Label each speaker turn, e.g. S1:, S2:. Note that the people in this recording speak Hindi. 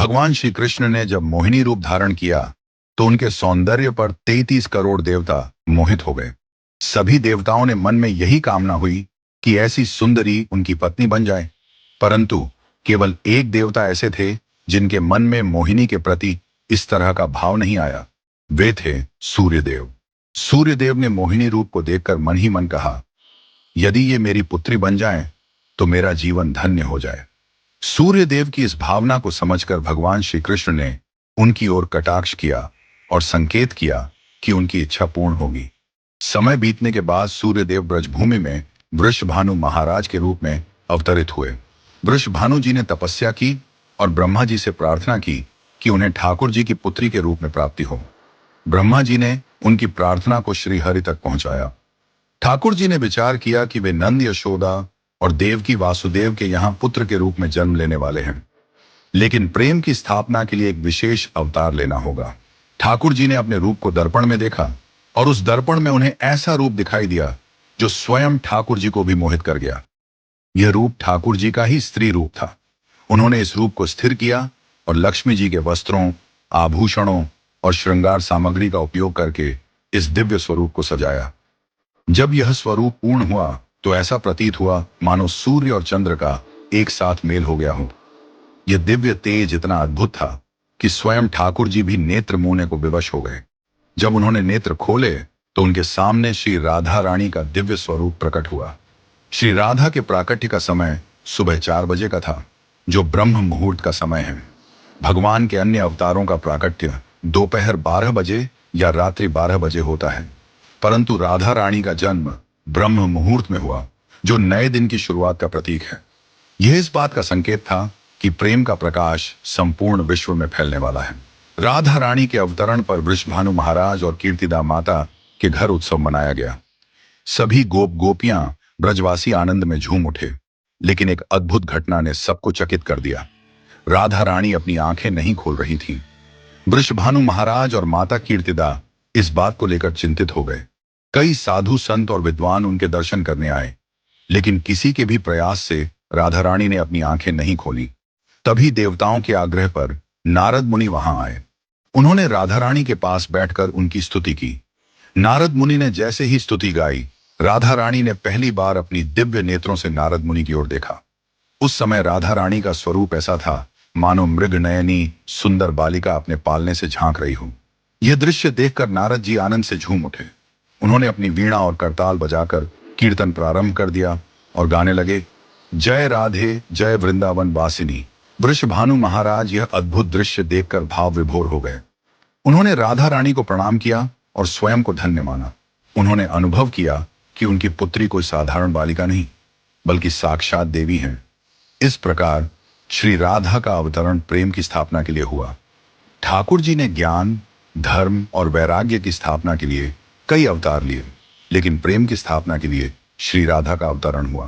S1: भगवान श्री कृष्ण ने जब मोहिनी रूप धारण किया तो उनके सौंदर्य पर 33 करोड़ देवता मोहित हो गए। सभी देवताओं ने मन में यही कामना हुई कि ऐसी सुंदरी उनकी पत्नी बन जाए। परंतु केवल एक देवता ऐसे थे जिनके मन में मोहिनी के प्रति इस तरह का भाव नहीं आया। वे थे सूर्यदेव। सूर्यदेव ने मोहिनी रूप को देखकर मन ही मन कहा, यदि ये मेरी पुत्री बन जाए तो मेरा जीवन धन्य हो जाए। सूर्यदेव की इस भावना को समझकर भगवान श्री कृष्ण ने उनकी ओर कटाक्ष किया और संकेत किया कि उनकी इच्छा पूर्ण होगी। समय बीतने के बाद सूर्यदेव ब्रजभूमि में वृषभानु महाराज के रूप में अवतरित हुए। वृषभानु जी ने तपस्या की और ब्रह्मा जी से प्रार्थना की कि उन्हें ठाकुर जी की पुत्री के रूप में प्राप्ति हो। ब्रह्मा जी ने उनकी प्रार्थना को श्री हरि तक पहुंचाया। ठाकुर जी ने विचार किया कि वे नंद, यशोदा और देवकी वासुदेव के यहाँ पुत्र के रूप में जन्म लेने वाले हैं, लेकिन प्रेम की स्थापना के लिए एक विशेष अवतार लेना होगा। ठाकुर जी ने अपने रूप को दर्पण में देखा और उस दर्पण में उन्हें ऐसा रूप दिखाई दिया जो स्वयं ठाकुर जी को भी मोहित कर गया। यह रूप ठाकुर जी का ही स्त्री रूप था। उन्होंने इस रूप को स्थिर किया और लक्ष्मी जी के वस्त्रों, आभूषणों और श्रृंगार सामग्री का उपयोग करके इस दिव्य स्वरूप को सजाया। जब यह स्वरूप पूर्ण हुआ तो ऐसा प्रतीत हुआ मानो सूर्य और चंद्र का एक साथ मेल हो गया हो। यह दिव्य तेज इतना अद्भुत था कि स्वयं ठाकुर जी भी नेत्र मूंदने को विवश हो गए। जब उन्होंने नेत्र खोले तो उनके सामने श्री राधा रानी का दिव्य स्वरूप प्रकट हुआ। श्री राधा के प्राकट्य का समय सुबह 4 बजे का था, जो ब्रह्म मुहूर्त का समय है। भगवान के अन्य अवतारों का प्राकट्य दोपहर 12 बजे या रात्रि 12 बजे होता है, परंतु राधा रानी का जन्म ब्रह्म मुहूर्त में हुआ, जो नए दिन की शुरुआत का प्रतीक है। यह इस बात का संकेत था कि प्रेम का प्रकाश संपूर्ण विश्व में फैलने वाला है। राधा रानी के अवतरण पर वृषभानु महाराज और कीर्तिदा माता के घर उत्सव मनाया गया। सभी गोप गोपियां ब्रजवासी आनंद में झूम उठे, लेकिन एक अद्भुत घटना ने सबको चकित कर दिया। राधा रानी अपनी आंखें नहीं खोल रही थीं। वृषभानु महाराज और माता कीर्तिदा इस बात को लेकर चिंतित हो गए। कई साधु संत और विद्वान उनके दर्शन करने आए, लेकिन किसी के भी प्रयास से राधा रानी ने अपनी आंखें नहीं खोली। तभी देवताओं के आग्रह पर नारद मुनि वहां आए। उन्होंने राधा रानी के पास बैठकर उनकी स्तुति की। नारद मुनि ने जैसे ही स्तुति गाई, राधा रानी ने पहली बार अपनी दिव्य नेत्रों से नारद मुनि की ओर देखा। उस समय राधा रानी का स्वरूप ऐसा था मानो मृग नयनी सुंदर बालिका अपने पालने से झांक रही हो। यह दृश्य देखकर नारद जी आनंद से झूम उठे। उन्होंने अपनी वीणा और करताल बजाकर कीर्तन प्रारंभ कर दिया और गाने लगे, जय राधे जय वृंदावन वासिनी। वृषभानु महाराज यह अद्भुत दृश्य देखकर भाव विभोर हो गए। उन्होंने राधा रानी को प्रणाम किया और स्वयं को धन्य माना। उन्होंने अनुभव किया कि उनकी पुत्री कोई साधारण बालिका नहीं, बल्कि साक्षात देवी हैं। इस प्रकार श्री राधा का अवतरण प्रेम की स्थापना के लिए हुआ। ठाकुर जी ने ज्ञान, धर्म और वैराग्य की स्थापना के लिए कई अवतार लिए, लेकिन प्रेम की स्थापना के लिए श्री राधा का अवतरण हुआ।